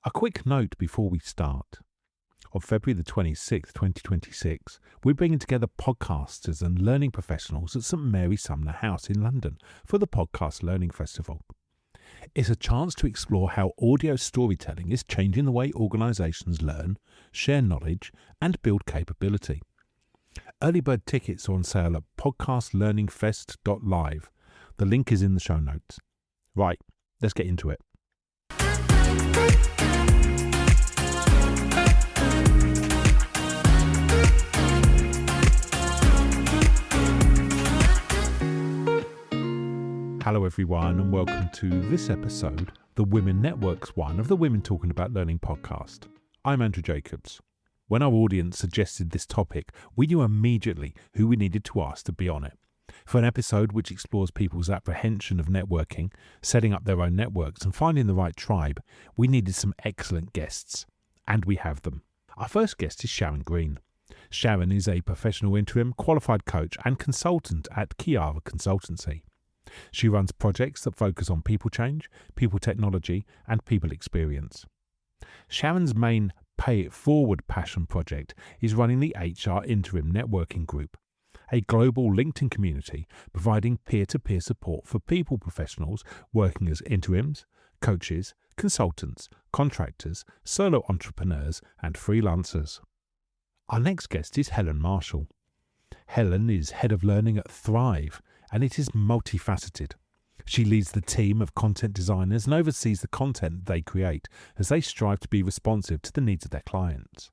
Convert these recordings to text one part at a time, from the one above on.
A quick note before we start. On February the 26th, 2026, we're bringing together podcasters and learning professionals at St Mary Sumner House in London for the Podcast Learning Festival. It's a chance to explore how audio storytelling is changing the way organisations learn, share knowledge and build capability. Early bird tickets are on sale at podcastlearningfest.live. The link is in the show notes. Right, let's get into it. Hello everyone and welcome to this episode, the Women Networks one of the Women Talking About Learning podcast. I'm Andrew Jacobs. When our audience suggested this topic, we knew immediately who we needed to ask to be on it. For an episode which explores people's apprehension of networking, setting up their own networks and finding the right tribe, we needed some excellent guests. And we have them. Our first guest is Sharon Green. Sharon is a professional interim, qualified coach and consultant at Kiara Consultancy. She runs projects that focus on people change, people technology and people experience. Sharon's main Pay It Forward passion project is running the HR Interim Networking Group, a global LinkedIn community providing peer-to-peer support for people professionals working as interims, coaches, consultants, contractors, solo entrepreneurs and freelancers. Our next guest is Helen Marshall. Helen is Head of Learning at Thrive, and it is multifaceted. She leads the team of content designers and oversees the content they create as they strive to be responsive to the needs of their clients.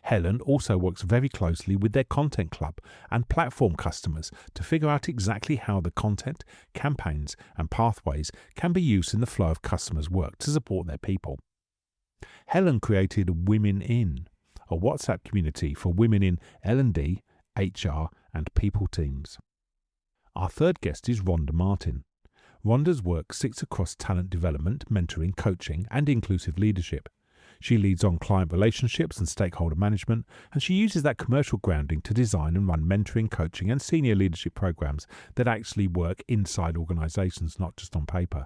Helen also works very closely with their content club and platform customers to figure out exactly how the content, campaigns and pathways can be used in the flow of customers' work to support their people. Helen created Women In, a WhatsApp community for women in L&D, HR and people teams. Our third guest is Rhonda Martin. Rhonda's work sits across talent development, mentoring, coaching and inclusive leadership. She leads on client relationships and stakeholder management, and she uses that commercial grounding to design and run mentoring, coaching and senior leadership programs that actually work inside organisations, not just on paper.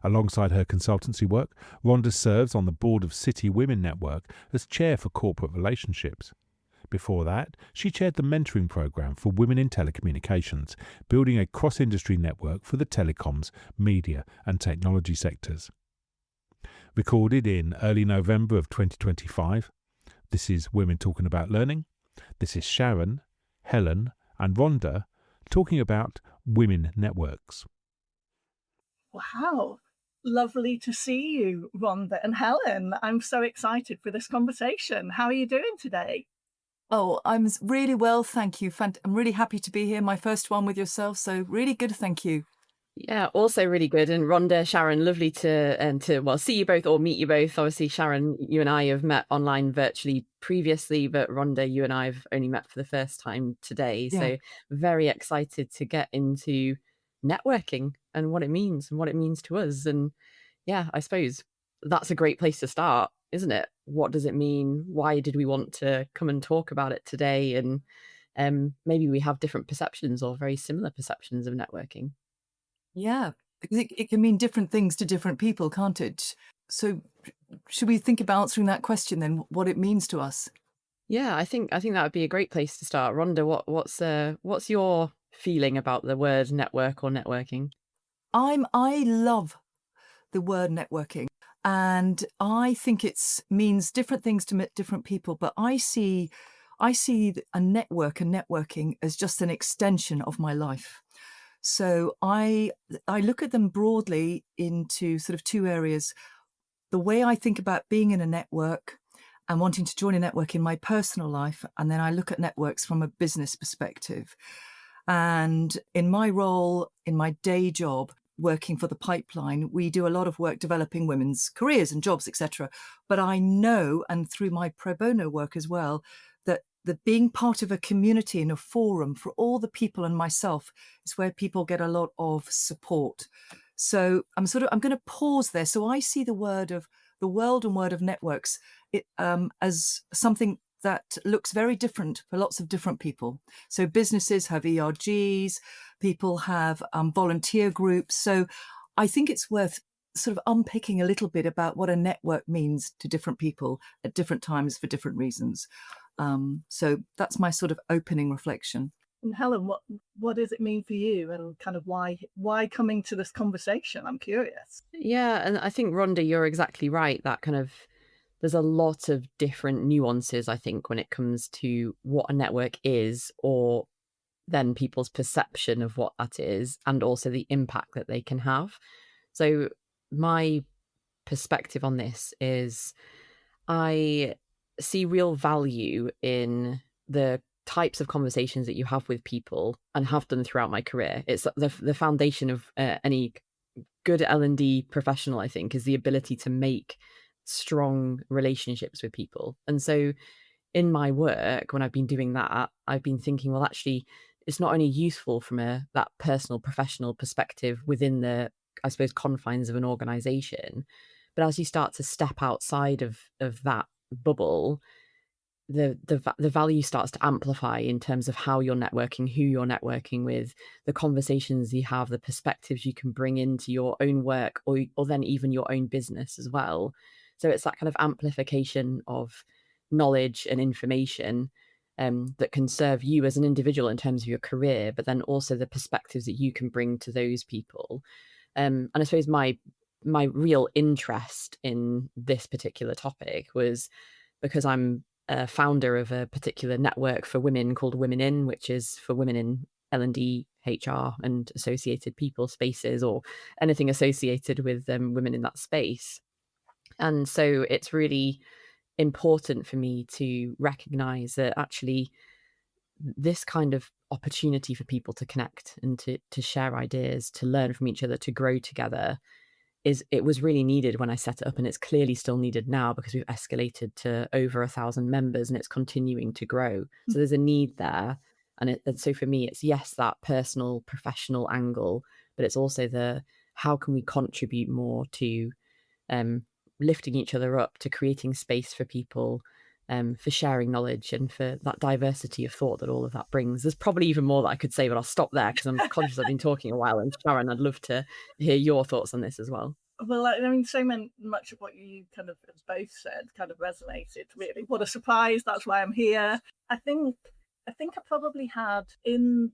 Alongside her consultancy work, Rhonda serves on the board of City Women Network as chair for corporate relationships. Before that, she chaired the mentoring program for women in telecommunications, building a cross-industry network for the telecoms, media and technology sectors. Recorded in early November of 2025, this is Women Talking About Learning. This is Sharon, Helen and Rhonda talking about women networks. Wow, lovely to see you, Rhonda and Helen. I'm so excited for this conversation. How are you doing today? Oh, I'm really well, thank you. I'm really happy to be here, my first one with yourself, so really good, thank you. Yeah, also really good. And Rhonda, Sharon, lovely to see you both or meet you both. Obviously, Sharon, you and I have met online virtually previously, but Rhonda, you and I have only met for the first time today. Yeah. So very excited to get into networking and what it means to us. And yeah, I suppose that's a great place to start, isn't it? What does it mean? Why did we want to come and talk about it today? And maybe we have different perceptions or very similar perceptions of networking. Yeah, because it can mean different things to different people, can't it? So should we think about answering that question then, what it means to us? Yeah, I think that would be a great place to start. Rhonda, what's your feeling about the word network or networking? I love the word networking, and I think it means different things to different people, but I see a network and networking as just an extension of my life. So I look at them broadly into sort of two areas. The way I think about being in a network and wanting to join a network in my personal life, and then I look at networks from a business perspective. And in my role, in my day job, working for the pipeline, we do a lot of work developing women's careers and jobs, etc. But I know, and through my pro bono work as well, that being part of a community and a forum for all the people and myself is where people get a lot of support. So I'm going to pause there. So I see the world and word of networks as something that looks very different for lots of different people. So businesses have ERGs, people have volunteer groups. So I think it's worth sort of unpicking a little bit about what a network means to different people at different times for different reasons. So that's my sort of opening reflection. And Helen, what does it mean for you, and kind of why coming to this conversation? I'm curious. Yeah, and I think, Rhonda, you're exactly right. That kind of, there's a lot of different nuances, I think, when it comes to what a network is, or then people's perception of what that is, and also the impact that they can have. So my perspective on this is I see real value in the types of conversations that you have with people, and have done throughout my career. It's the foundation of any good L&D professional, I think, is the ability to make strong relationships with people. And so in my work, when I've been doing that, I've been thinking, well, actually, it's not only useful from that personal, professional perspective within the, I suppose, confines of an organization, but as you start to step outside of that bubble, the value starts to amplify in terms of how you're networking, who you're networking with, the conversations you have, the perspectives you can bring into your own work, or then even your own business as well. So it's that kind of amplification of knowledge and information that can serve you as an individual in terms of your career, but then also the perspectives that you can bring to those people. And I suppose my real interest in this particular topic was because I'm a founder of a particular network for women called Women In, which is for women in L&D, HR, and associated people spaces, or anything associated with women in that space. And so it's really important for me to recognize that actually this kind of opportunity for people to connect and to share ideas, to learn from each other, to grow together, it was really needed when I set it up, and it's clearly still needed now because we've escalated to over 1,000 members and it's continuing to grow. So there's a need there. And so for me, it's yes, that personal, professional angle, but it's also the how can we contribute more to lifting each other up, to creating space for people, for sharing knowledge, and for that diversity of thought that all of that brings. There's probably even more that I could say, but I'll stop there because I'm conscious I've been talking a while. And Sharon, I'd love to hear your thoughts on this as well. Well, I mean, so much of what you kind of both said kind of resonated, really. What a surprise. That's why I'm here. I think I probably had, in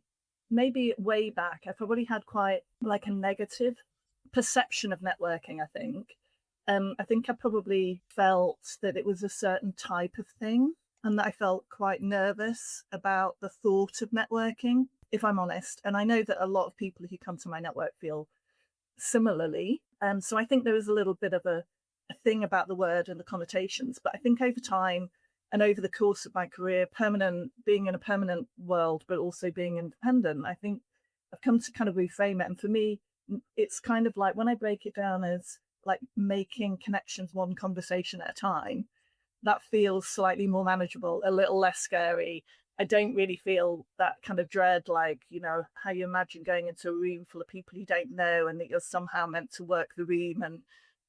maybe way back, I probably had quite like a negative perception of networking, I think. I think I probably felt that it was a certain type of thing, and that I felt quite nervous about the thought of networking, if I'm honest. And I know that a lot of people who come to my network feel similarly. So I think there was a little bit of a thing about the word and the connotations. But I think over time and over the course of my career, being in a permanent world, but also being independent, I think I've come to kind of reframe it. And for me, it's kind of like, when I break it down as like making connections one conversation at a time, that feels slightly more manageable, a little less scary. I don't really feel that kind of dread, like, how you imagine going into a room full of people you don't know and that you're somehow meant to work the room. And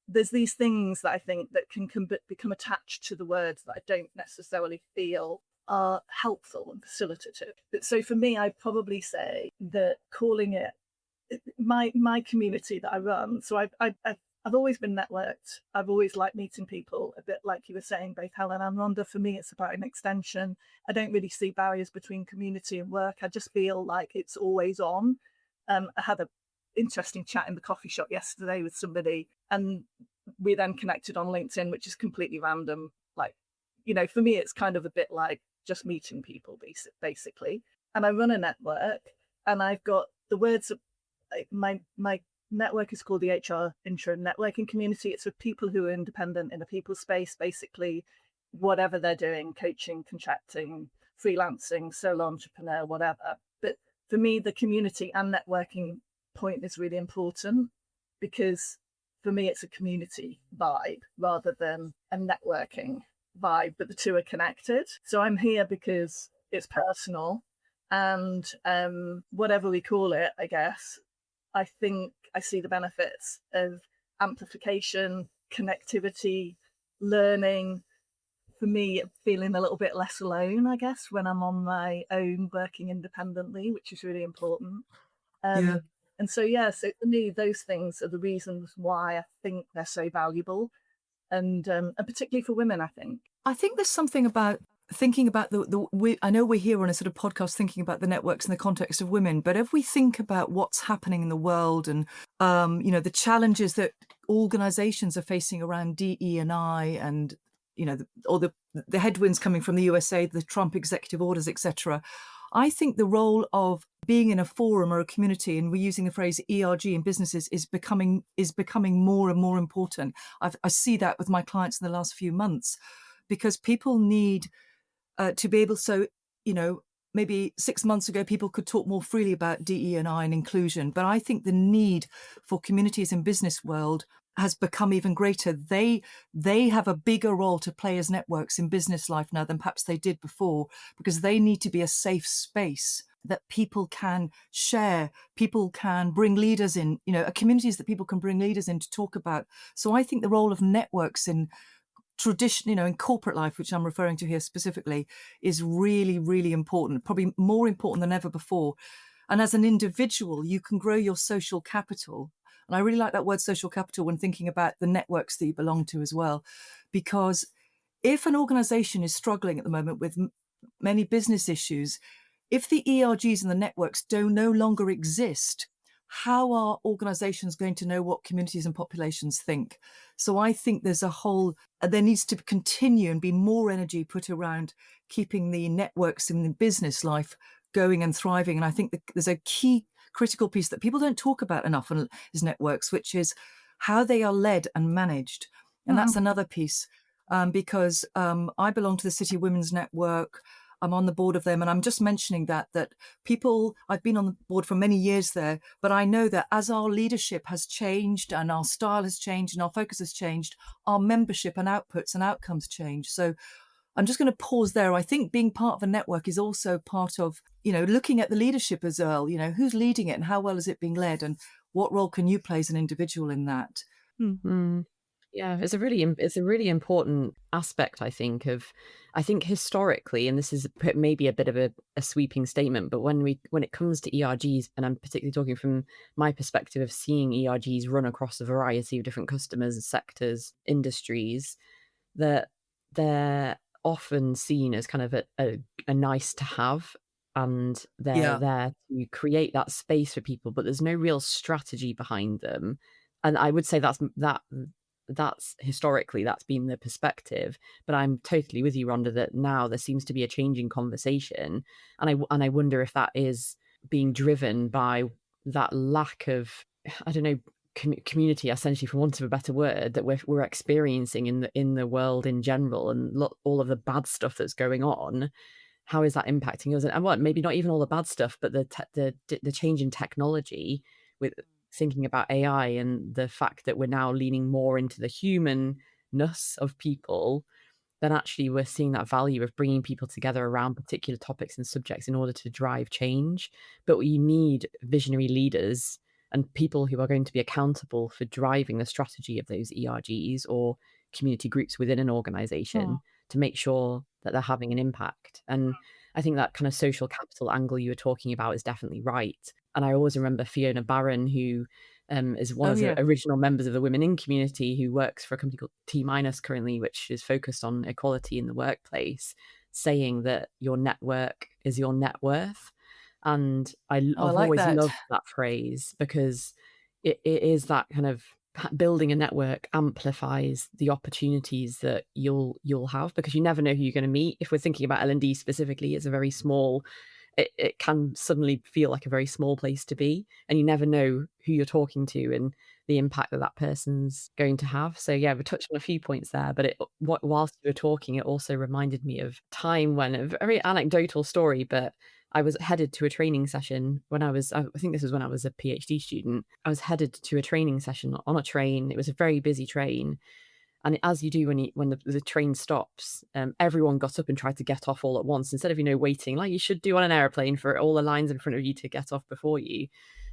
there's these things that I think that can become attached to the words that I don't necessarily feel are helpful and facilitative. But so for me, I'd probably say that calling it my community that I run. So I've always been networked. I've always liked meeting people, a bit like you were saying, both Helen and Rhonda. For me, it's about an extension. I don't really see barriers between community and work. I just feel like it's always on. I had an interesting chat in the coffee shop yesterday with somebody, and we then connected on LinkedIn, which is completely random. Like, for me, it's kind of a bit like just meeting people, basically. And I run a network, and I've got the words of my network is called the HR Intro Networking Community. It's for people who are independent in a people space, basically, whatever they're doing, coaching, contracting, freelancing, solo entrepreneur, whatever. But for me, the community and networking point is really important, because for me, it's a community vibe rather than a networking vibe, but the two are connected. So I'm here because it's personal, and whatever we call it, I guess, I think I see the benefits of amplification, connectivity, learning. For me, feeling a little bit less alone, I guess, when I'm on my own working independently, which is really important. Yeah. And so, so for me, those things are the reasons why I think they're so valuable, and particularly for women, I think. I think there's something about thinking about I know we're here on a sort of podcast thinking about the networks in the context of women, but if we think about what's happening in the world and, the challenges that organizations are facing around DE&I and, the headwinds coming from the USA, the Trump executive orders, etc. I think the role of being in a forum or a community, and we're using the phrase ERG in businesses, is becoming more and more important. I see that with my clients in the last few months, because people need to be able. So, maybe 6 months ago, people could talk more freely about DE&I and inclusion, but I think the need for communities in business world has become even greater. They have a bigger role to play as networks in business life now than perhaps they did before, because they need to be a safe space that people can share, people can bring leaders in, communities that people can bring leaders in to talk about. So I think the role of networks in tradition, in corporate life, which I'm referring to here specifically, is really, really important, probably more important than ever before. And as an individual, you can grow your social capital. And I really like that word social capital when thinking about the networks that you belong to as well. Because if an organization is struggling at the moment with many business issues, if the ERGs and the networks no longer exist, how are organizations going to know what communities and populations think? So I think there needs to continue and be more energy put around keeping the networks in the business life going and thriving. And I think that there's a key critical piece that people don't talk about enough is networks, which is how they are led and managed. And that's another piece, because I belong to the City Women's Network. I'm on the board of them, and I'm just mentioning that people, I've been on the board for many years there, but I know that as our leadership has changed and our style has changed and our focus has changed, our membership and outputs and outcomes change. So I'm just going to pause there. I think being part of a network is also part of, looking at the leadership as well, who's leading it and how well is it being led, and what role can you play as an individual in that? Mm-hmm. Yeah, it's a really important aspect, I think historically, and this is maybe a bit of a sweeping statement, but when it comes to ERGs, and I'm particularly talking from my perspective of seeing ERGs run across a variety of different customers, sectors, industries, that they're often seen as kind of a nice to have, and they're there to create that space for people, but there's no real strategy behind them. And I would say that's historically that's been the perspective, but I'm totally with you, Rhonda, that now there seems to be a changing conversation, and I wonder if that is being driven by that lack of, I don't know, community, essentially, for want of a better word, that we're experiencing in the world in general, and all of the bad stuff that's going on. How is that impacting us? And what, maybe not even all the bad stuff, but the change in technology, with thinking about AI and the fact that we're now leaning more into the humanness of people, then actually we're seeing that value of bringing people together around particular topics and subjects in order to drive change. But you need visionary leaders and people who are going to be accountable for driving the strategy of those ERGs or community groups within an organization to make sure that they're having an impact. And I think that kind of social capital angle you were talking about is definitely right. And I always remember Fiona Barron, who is one of the original members of the Women in Community, who works for a company called T- currently, which is focused on equality in the workplace, saying that your network is your net worth. And I've always loved that phrase, because it is that kind of building a network amplifies the opportunities that you'll have, because you never know who you're going to meet. If we're thinking about L&D specifically, it's a very small, it can suddenly feel like a very small place to be, and you never know who you're talking to and the impact that person's going to have. So yeah, we touched on a few points there, but whilst we were talking, it also reminded me of time when, a very anecdotal story, but I was headed to a training session when I think this was when I was a PhD student. I was headed to a training session on a train. It was a very busy train. And as you do when the train stops, everyone got up and tried to get off all at once, instead of, waiting like you should do on an airplane for all the lines in front of you to get off before you.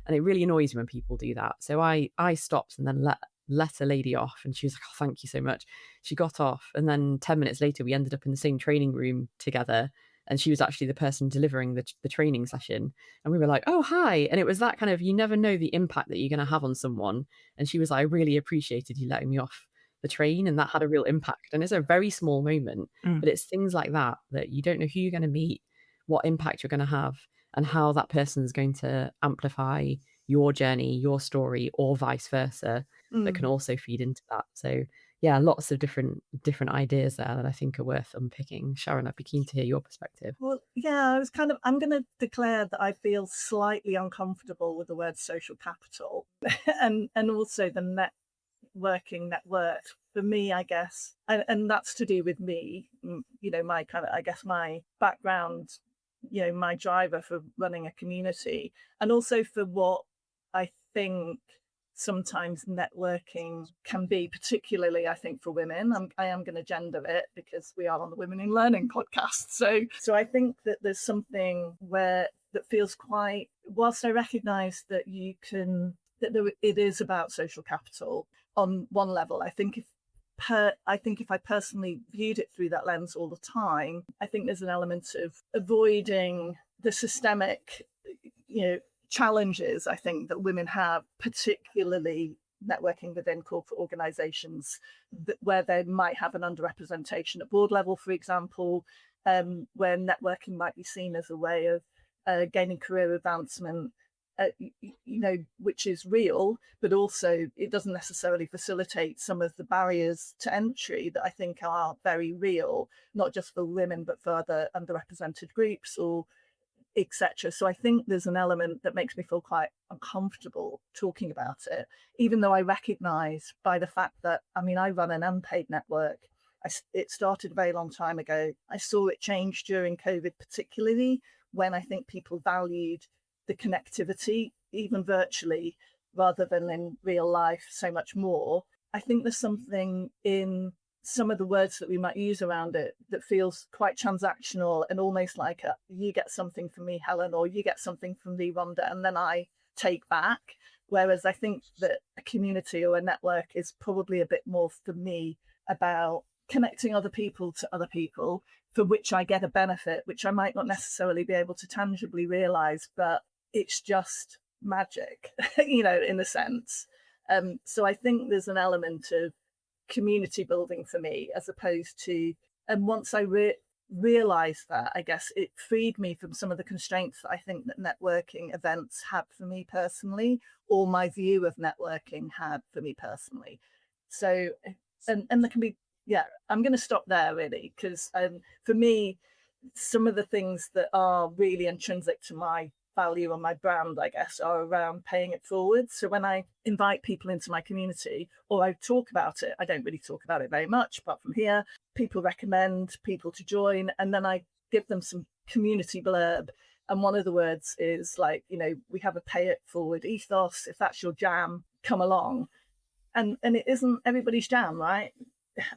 And it really annoys me when people do that. So I stopped and then let a lady off, and she was like, "Oh, thank you so much." She got off, and then 10 minutes later, we ended up in the same training room together. and she was actually the person delivering the training session. And we were like, oh, hi. And it was that kind of, you never know the impact that you're going to have on someone. And she was like, I really appreciated you letting me off the train, and that had a real impact. And it's a very small moment, but it's things like that you don't know who you're going to meet, what impact you're going to have, and how that person's going to amplify your journey, your story, or vice versa, that can also feed into that. So yeah, lots of different ideas there that I think are worth unpicking. Sharon, I'd be keen to hear your perspective. Well, yeah, I'm going to declare that I feel slightly uncomfortable with the word social capital and also the network. For me, I guess, and that's to do with me, my kind of, I guess, my background, my driver for running a community, and also for what I think sometimes networking can be, particularly I think for women. I am going to gender it because we are on the Women in Learning podcast. So I think that there's something that feels quite, whilst I recognise that it is about social capital on one level. I think if I personally viewed it through that lens all the time, I think there's an element of avoiding the systemic, challenges I think that women have, particularly networking within corporate organizations where they might have an underrepresentation at board level, for example, where networking might be seen as a way of gaining career advancement, which is real, but also it doesn't necessarily facilitate some of the barriers to entry that I think are very real, not just for women, but for other underrepresented groups or etc. So I think there's an element that makes me feel quite uncomfortable talking about it, even though I recognise by the fact that, I run an unpaid network. It started a very long time ago. I saw it change during COVID, particularly when I think people valued the connectivity, even virtually, rather than in real life so much more. I think there's something in some of the words that we might use around it that feels quite transactional and almost like you get something from me, Helen, or you get something from me, Rhonda, and then I take back. Whereas I think that a community or a network is probably a bit more, for me, about connecting other people to other people, for which I get a benefit, which I might not necessarily be able to tangibly realise, but it's just magic, in a sense. So I think there's an element of community building for me, as opposed to, and once I realised that, I guess it freed me from some of the constraints that I think that networking events had for me personally, or my view of networking had for me personally. So, and there can be, I'm going to stop there really, because for me, some of the things that are really intrinsic to my value on my brand, I guess, are around paying it forward. So when I invite people into my community, or I talk about it, I don't really talk about it very much, apart from here. People recommend people to join, and then I give them some community blurb. And one of the words is like, we have a pay it forward ethos. If that's your jam, come along. And it isn't everybody's jam, right?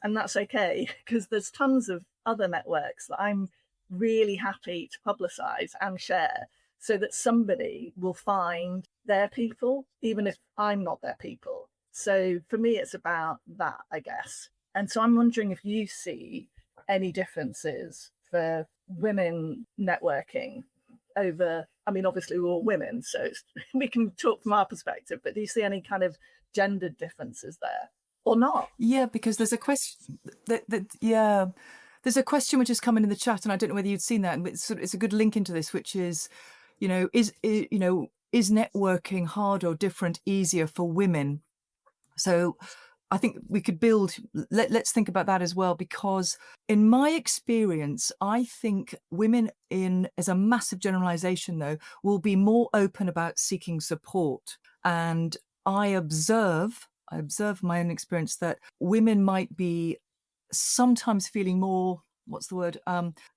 And that's okay, because there's tons of other networks that I'm really happy to publicize and share, so that somebody will find their people, even if I'm not their people. So for me, it's about that, I guess. And so I'm wondering if you see any differences for women networking over, obviously we're all women, so we can talk from our perspective, but do you see any kind of gendered differences there or not? Yeah, because there's a question there's a question which has come in the chat, and I don't know whether you'd seen that, and it's a good link into this, which is, is networking hard or different, easier for women? So I think we could build, let's think about that as well, because in my experience, I think women, as a massive generalization though, will be more open about seeking support. And I observe my own experience that women might be sometimes feeling more,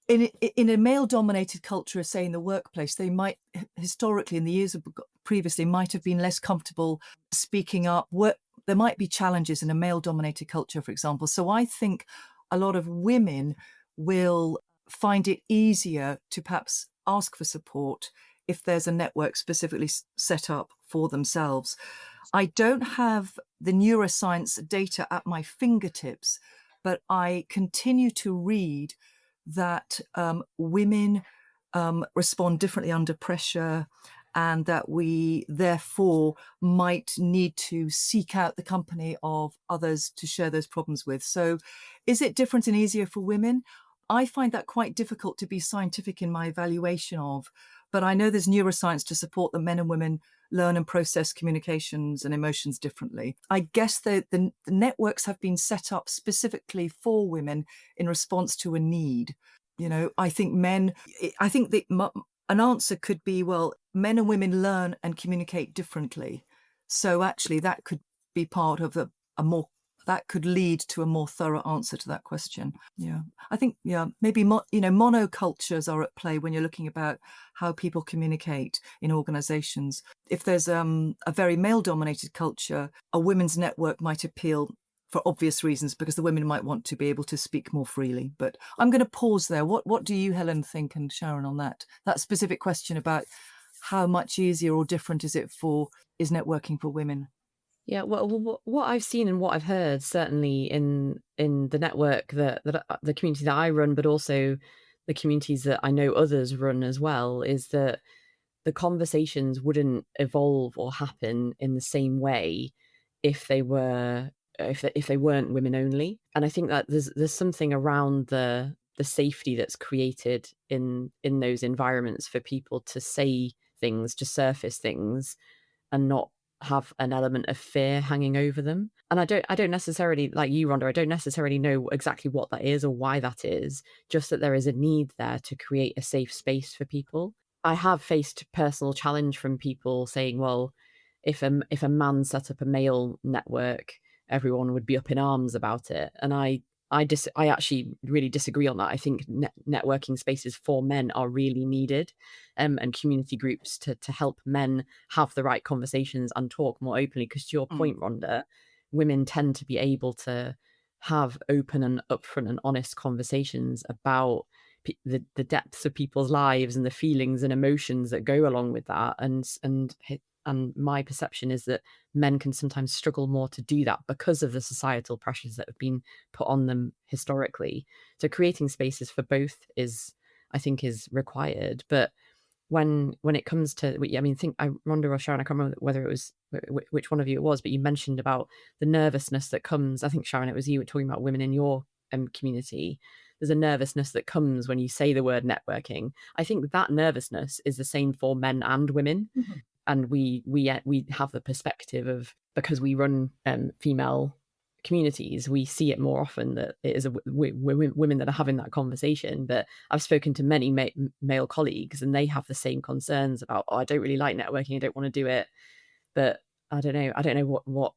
in a male-dominated culture, say in the workplace, they might historically, in the years previously, might have been less comfortable speaking up. There might be challenges in a male-dominated culture, for example. So I think a lot of women will find it easier to perhaps ask for support if there's a network specifically set up for themselves. I don't have the neuroscience data at my fingertips, but I continue to read that women respond differently under pressure, and that we therefore might need to seek out the company of others to share those problems with. So is it different and easier for women? I find that quite difficult to be scientific in my evaluation of, but I know there's neuroscience to support that men and women learn and process communications and emotions differently. I guess the networks have been set up specifically for women in response to a need. I think an answer could be, well, men and women learn and communicate differently. So actually that could be part of that could lead to a more thorough answer to that question. Yeah, I think, maybe, monocultures are at play when you're looking about how people communicate in organizations. If there's a very male-dominated culture, a women's network might appeal for obvious reasons, because the women might want to be able to speak more freely. But I'm going to pause there. What do you, Helen, think, and Sharon, on that specific question about how much easier or different is networking for women? Yeah, well, what I've seen and what I've heard, certainly in the network that the community that I run, but also the communities that I know others run as well, is that the conversations wouldn't evolve or happen in the same way if they weren't women only. And I think that there's something around the safety that's created in those environments for people to say things, to surface things, and not have an element of fear hanging over them. And I don't necessarily, like you, Rhonda, I don't necessarily know exactly what that is or why that is, just that there is a need there to create a safe space for people. I have faced personal challenge from people saying, well, if a man set up a male network, everyone would be up in arms about it. And I actually really disagree on that. I think networking spaces for men are really needed, and community groups to help men have the right conversations and talk more openly. Because to your point, Rhonda, women tend to be able to have open and upfront and honest conversations about the depths of people's lives and the feelings and emotions that go along with that. And my perception is that men can sometimes struggle more to do that because of the societal pressures that have been put on them historically. So creating spaces for both I think is required. But when it comes to, I mean, Rhonda or Sharon, I can't remember whether it was which one of you it was, but you mentioned about the nervousness that comes. I think, Sharon, it was you talking about women in your community. There's a nervousness that comes when you say the word networking. I think that nervousness is the same for men and women. Mm-hmm. And we have the perspective of, because we run female communities, we see it more often that it is women that are having that conversation. But I've spoken to many male colleagues, and they have the same concerns about, I don't really like networking, I don't want to do it. But I don't know what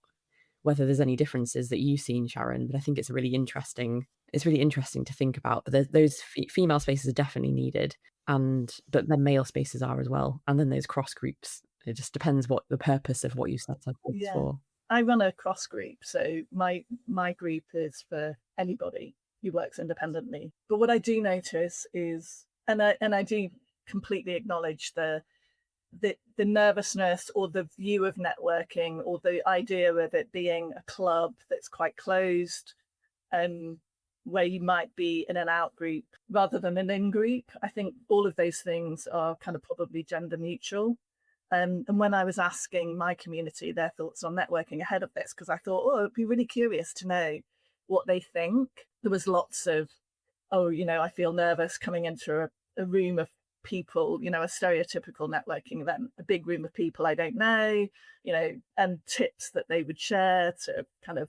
whether there's any differences that you've seen, Sharon. But I think it's really interesting to think about. But those female spaces are definitely needed, but then male spaces are as well, and then those cross groups. It just depends what the purpose of what you set up is for. I run a cross group, so my group is for anybody who works independently. But what I do notice is, and I do completely acknowledge the nervousness or the view of networking, or the idea of it being a club that's quite closed, and where you might be in an out group rather than an in group. I think all of those things are kind of probably gender neutral. And when I was asking my community their thoughts on networking ahead of this, because I thought, it'd be really curious to know what they think. There was lots of, I feel nervous coming into a room of people, a stereotypical networking event, a big room of people I don't know, and tips that they would share to kind of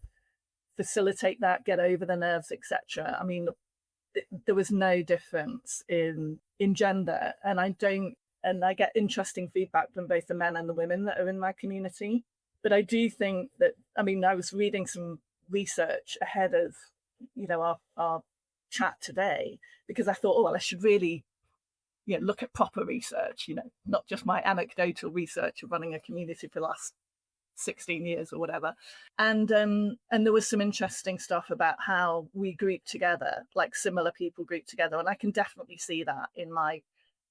facilitate that, get over the nerves, etc. I mean, there was no difference in gender, and I get interesting feedback from both the men and the women that are in my community. But I do think that, I was reading some research ahead of, our chat today, because I thought, I should really, look at proper research, not just my anecdotal research of running a community for the last 16 years or whatever. And there was some interesting stuff about how we group together, like similar people group together. And I can definitely see that in my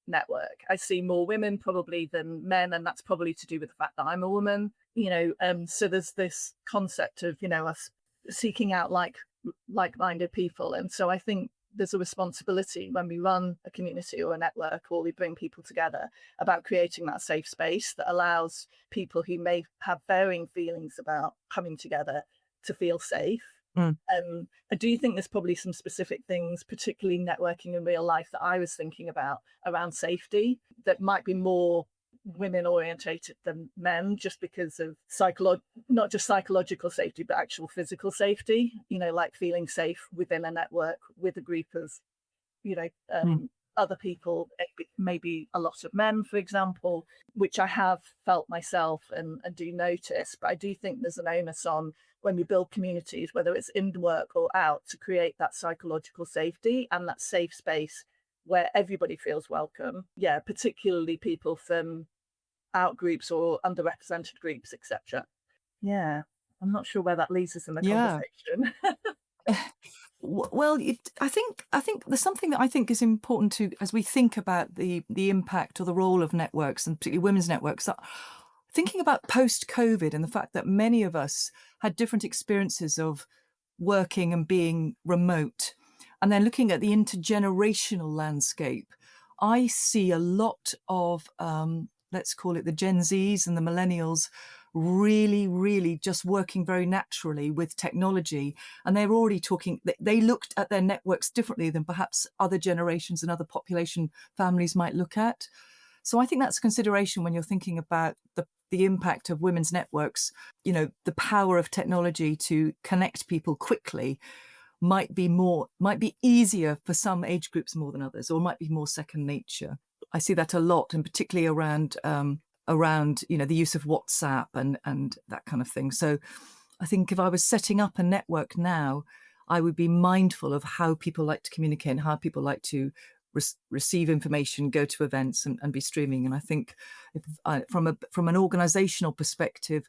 network. I see more women probably than men, and that's probably to do with the fact that I'm a woman, so there's this concept of, us seeking out like-minded people. And so I think there's a responsibility when we run a community or a network, or we bring people together, about creating that safe space that allows people who may have varying feelings about coming together to feel safe. I do think there's probably some specific things, particularly networking in real life, that I was thinking about around safety that might be more women orientated than men, just because of not just psychological safety, but actual physical safety, like feeling safe within a network with a group of, other people, maybe a lot of men, for example, which I have felt myself and do notice. But I do think there's an onus on, when we build communities, whether it's in work or out, to create that psychological safety and that safe space where everybody feels welcome. Yeah, particularly people from out groups or underrepresented groups, etc. Yeah, I'm not sure where that leads us in the conversation. Well, I think there's something that I think is important to, as we think about the impact or the role of networks, and particularly women's networks, that thinking about post-COVID and the fact that many of us had different experiences of working and being remote, and then looking at the intergenerational landscape, I see a lot of, let's call it the Gen Zs and the millennials, really, really just working very naturally with technology. And they're already talking, they looked at their networks differently than perhaps other generations and other population families might look at. So I think that's a consideration when you're thinking about the impact of women's networks. The power of technology to connect people quickly might be easier for some age groups more than others, or might be more second nature. I see that a lot, and particularly around the use of WhatsApp and that kind of thing. So I think if I was setting up a network now, I would be mindful of how people like to communicate and how people like to receive information, go to events and be streaming. And I think from an organizational perspective,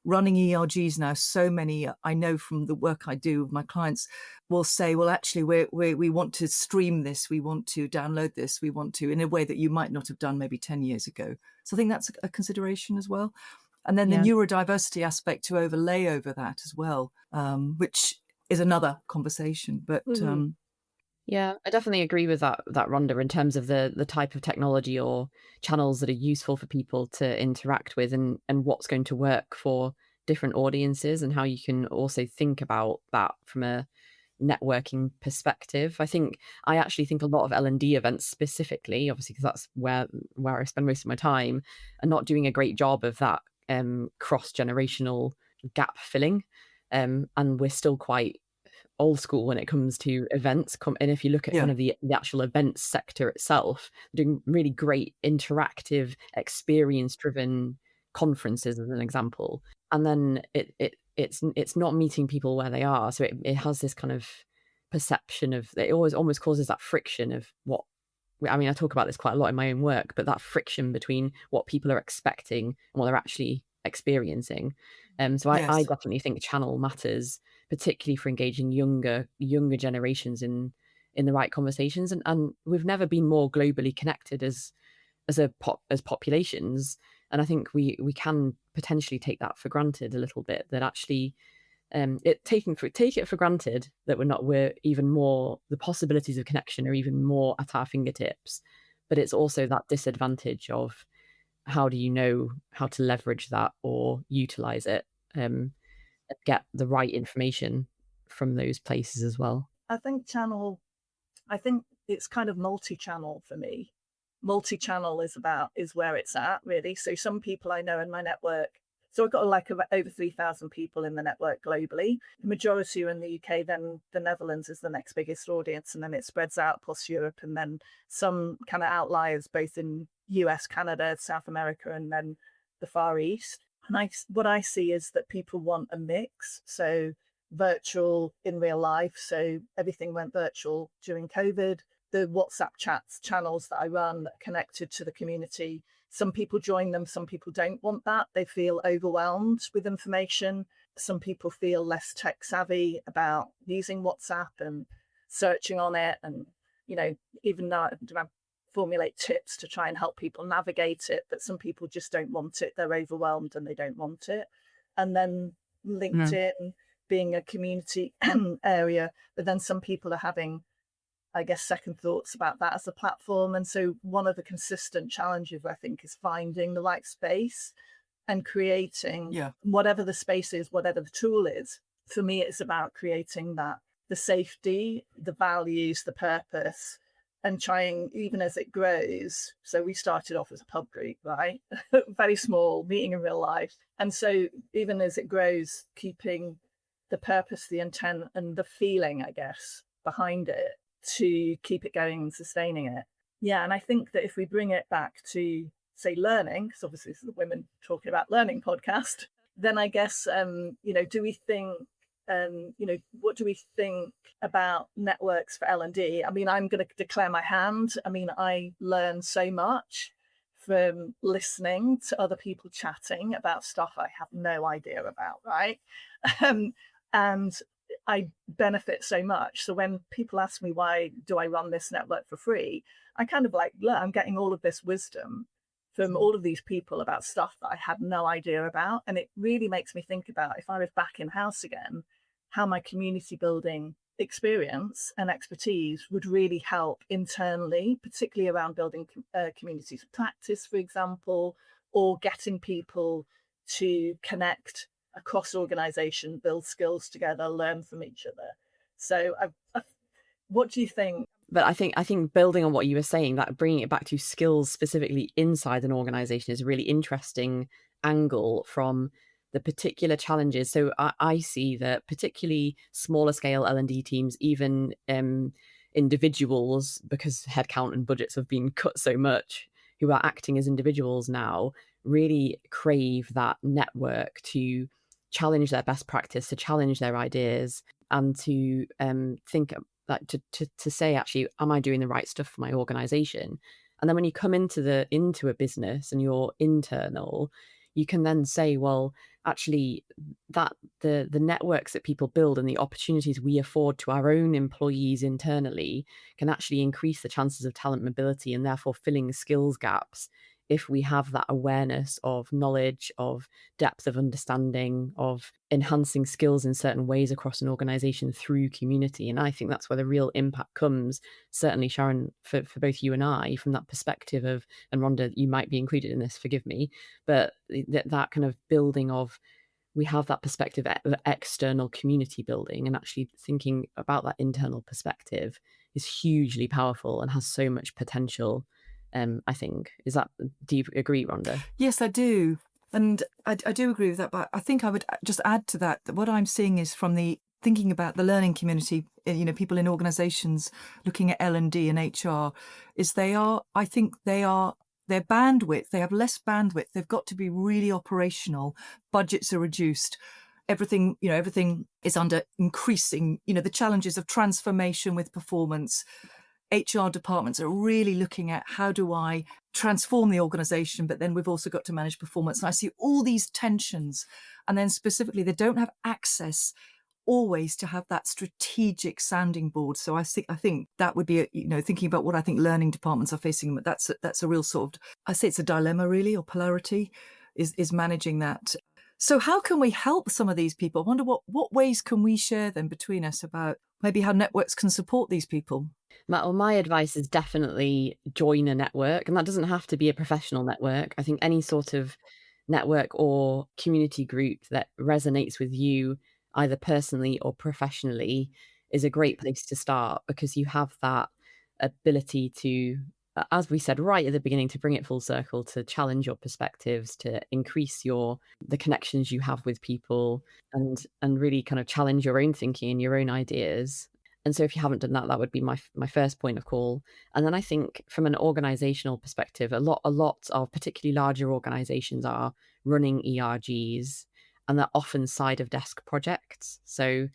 running ERGs now, so many, I know from the work I do with my clients, will say, well, actually, we want to stream this, we want to download this, we want to, in a way that you might not have done maybe 10 years ago. So I think that's a consideration as well. And then the neurodiversity aspect to overlay over that as well, which is another conversation. But yeah, I definitely agree with that, Rhonda, in terms of the type of technology or channels that are useful for people to interact with, and what's going to work for different audiences, and how you can also think about that from a networking perspective. I actually think a lot of L&D events specifically, obviously, because that's where I spend most of my time, are not doing a great job of that cross-generational gap filling. And we're still quite old school when it comes to events. And if you look at kind of the actual events sector itself, doing really great interactive, experience-driven conferences as an example. And then it's not meeting people where they are. So it has this kind of perception of, it always almost causes that friction of I talk about this quite a lot in my own work, but that friction between what people are expecting and what they're actually experiencing. So I definitely think channel matters, particularly for engaging younger generations in the right conversations. And we've never been more globally connected as populations. And I think we can potentially take that for granted a little bit, that actually take it for granted that we're even more, the possibilities of connection are even more at our fingertips. But it's also that disadvantage of, how do you know how to leverage that or utilize it, and get the right information from those places as well? I think it's kind of multi-channel for me. Multi-channel is where it's at, really. So some people I know in my network, so I've got over 3,000 people in the network globally. The majority are in the UK, then the Netherlands is the next biggest audience, and then it spreads out across Europe, and then some kind of outliers both in US, Canada, South America, and then the Far East. And what I see is that people want a mix. So virtual in real life. So everything went virtual during COVID. The WhatsApp channels that I run that are connected to the community, some people join them, some people don't want that. They feel overwhelmed with information. Some people feel less tech savvy about using WhatsApp and searching on it. And, even though I formulate tips to try and help people navigate it, but some people just don't want it. They're overwhelmed and they don't want it. And then LinkedIn being a community area, but then some people are having I guess, second thoughts about that as a platform. And so one of the consistent challenges, I think, is finding the right space and creating whatever the space is, whatever the tool is. For me, it's about creating that, the safety, the values, the purpose, and trying, even as it grows. So we started off as a pub group, right? Very small, meeting in real life. And so even as it grows, keeping the purpose, the intent, and the feeling, I guess, behind it to keep it going and sustaining it. Yeah, and I think that if we bring it back to, say, learning, because obviously this is the Women Talking About Learning podcast, then I guess, do we think, what do we think about networks for L&D? I mean, I'm going to declare my hand. I mean, I learn so much from listening to other people chatting about stuff I have no idea about, right? And I benefit so much. So when people ask me, why do I run this network for free? I kind of like, look, I'm getting all of this wisdom from all of these people about stuff that I had no idea about. And it really makes me think about, if I was back in house again, how my community building experience and expertise would really help internally, particularly around building communities of practice, for example, or getting people to connect across organization, build skills together, learn from each other. So what do you think? But I think building on what you were saying, that bringing it back to skills specifically inside an organization is a really interesting angle from the particular challenges. So I see that particularly smaller scale L&D teams, even individuals, because headcount and budgets have been cut so much, who are acting as individuals now, really crave that network to challenge their best practice, to challenge their ideas, and to think that to say, actually, am I doing the right stuff for my organization? And then when you come into a business and you're internal, you can then say, well, actually, that the networks that people build and the opportunities we afford to our own employees internally can actually increase the chances of talent mobility and therefore filling skills gaps if we have that awareness of knowledge, of depth of understanding, of enhancing skills in certain ways across an organization through community. And I think that's where the real impact comes, certainly, Sharon, for both you and I, from that perspective of, and Rhonda, you might be included in this, forgive me, but that kind of building of, we have that perspective of external community building, and actually thinking about that internal perspective is hugely powerful and has so much potential. I think, do you agree, Rhonda? Yes, I do. And I do agree with that. But I think I would just add to that what I'm seeing is from the thinking about the learning community, people in organizations looking at L&D and HR, is their bandwidth, they have less bandwidth. They've got to be really operational. Budgets are reduced. Everything is under increasing, the challenges of transformation with performance. HR departments are really looking at, how do I transform the organization, but then we've also got to manage performance. And I see all these tensions. And then specifically, they don't have access always to have that strategic sounding board. So I think that would be, thinking about what I think learning departments are facing. That's a real sort of, I say it's a dilemma really, or polarity, is managing that. So how can we help some of these people? I wonder what ways can we share them between us about maybe how networks can support these people? My advice is definitely join a network, and that doesn't have to be a professional network. I think any sort of network or community group that resonates with you, either personally or professionally, is a great place to start, because you have that ability to, as we said right at the beginning, to bring it full circle, to challenge your perspectives, to increase the connections you have with people, and really kind of challenge your own thinking and your own ideas. And so if you haven't done that, that would be my first point of call. And then I think from an organizational perspective, a lot of particularly larger organizations are running ERGs, and they're often side of desk projects. So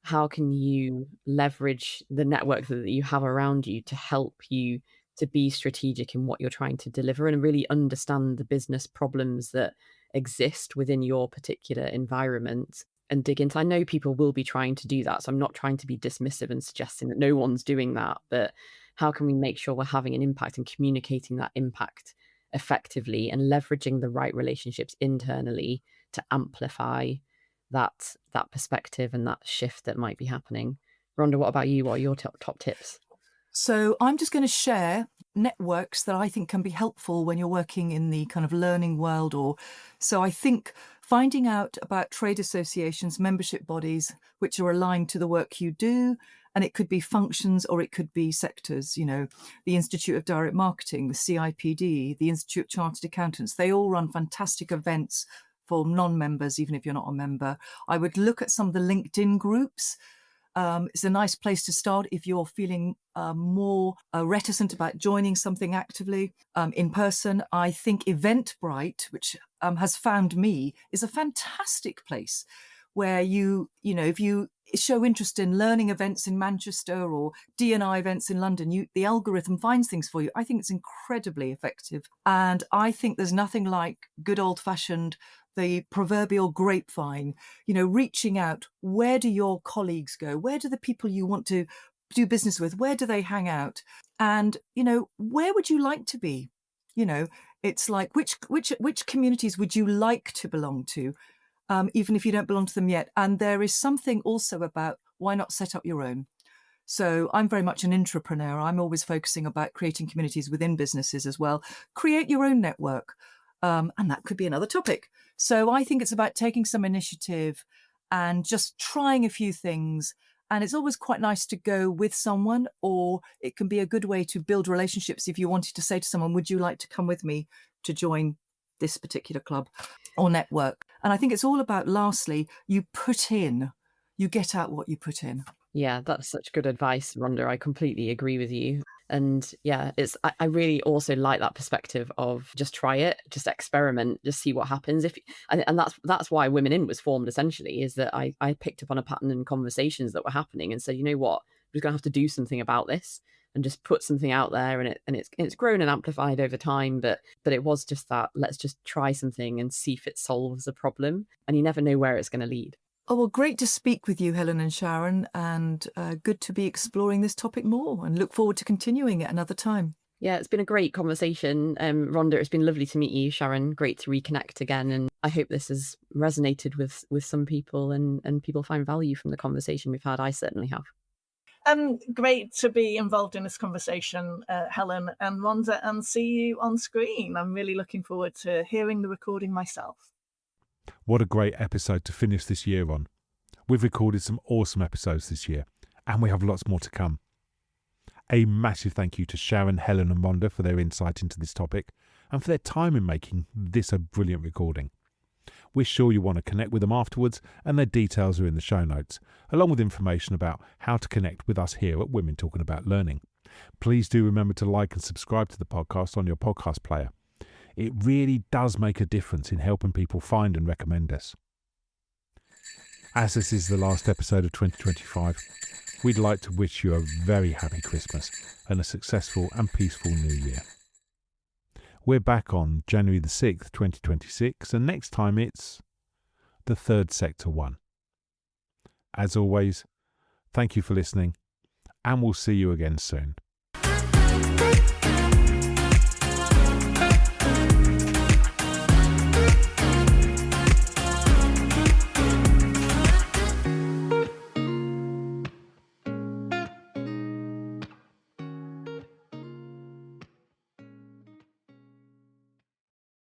how can you leverage the network that you have around you to help you to be strategic in what you're trying to deliver, and really understand the business problems that exist within your particular environment, and dig into? I know people will be trying to do that, so I'm not trying to be dismissive and suggesting that no one's doing that, but how can we make sure we're having an impact and communicating that impact effectively, and leveraging the right relationships internally to amplify that perspective and that shift that might be happening? Rhonda, what about you? What are your top tips? So I'm just going to share networks that I think can be helpful when you're working in the kind of learning world. So I think finding out about trade associations, membership bodies, which are aligned to the work you do, and it could be functions or it could be sectors, the Institute of Direct Marketing, the CIPD, the Institute of Chartered Accountants, they all run fantastic events for non-members, even if you're not a member. I would look at some of the LinkedIn groups. It's a nice place to start if you're feeling more reticent about joining something actively in person. I think Eventbrite, which has found me, is a fantastic place where if you show interest in learning events in Manchester or D&I events in London, the algorithm finds things for you. I think it's incredibly effective. And I think there's nothing like good old-fashioned, the proverbial grapevine, reaching out. Where do your colleagues go? Where do the people you want to do business with, where do they hang out? And, where would you like to be? It's like, which communities would you like to belong to? Even if you don't belong to them yet. And there is something also about why not set up your own? So I'm very much an intrapreneur. I'm always focusing about creating communities within businesses as well. Create your own network. And that could be another topic. So I think it's about taking some initiative and just trying a few things. And it's always quite nice to go with someone, or it can be a good way to build relationships if you wanted to say to someone, would you like to come with me to join this particular club or network? And I think it's all about, lastly, you get out what you put in. Yeah, that's such good advice, Rhonda. I completely agree with you. And yeah, I really also like that perspective of just try it, just experiment, just see what happens. And that's why Women In was formed, essentially, is that I picked up on a pattern in conversations that were happening and said, you know what, we're going to have to do something about this and just put something out there. And it's grown and amplified over time, but it was just that, let's just try something and see if it solves a problem. And you never know where it's going to lead. Oh, well, great to speak with you, Helen and Sharon, and good to be exploring this topic more, and look forward to continuing it another time. Yeah, it's been a great conversation. Rhonda, it's been lovely to meet you. Sharon, great to reconnect again. And I hope this has resonated with some people and people find value from the conversation we've had. I certainly have. Great to be involved in this conversation, Helen and Rhonda, and see you on screen. I'm really looking forward to hearing the recording myself. What a great episode to finish this year on. We've recorded some awesome episodes this year, and we have lots more to come. A massive thank you to Sharon, Helen and Rhonda for their insight into this topic and for their time in making this a brilliant recording. We're sure you want to connect with them afterwards, and their details are in the show notes, along with information about how to connect with us here at Women Talking About Learning. Please do remember to like and subscribe to the podcast on your podcast player. It really does make a difference in helping people find and recommend us. As this is the last episode of 2025, we'd like to wish you a very happy Christmas and a successful and peaceful New Year. We're back on January the 6th, 2026, and next time it's the Third Sector One. As always, thank you for listening, and we'll see you again soon.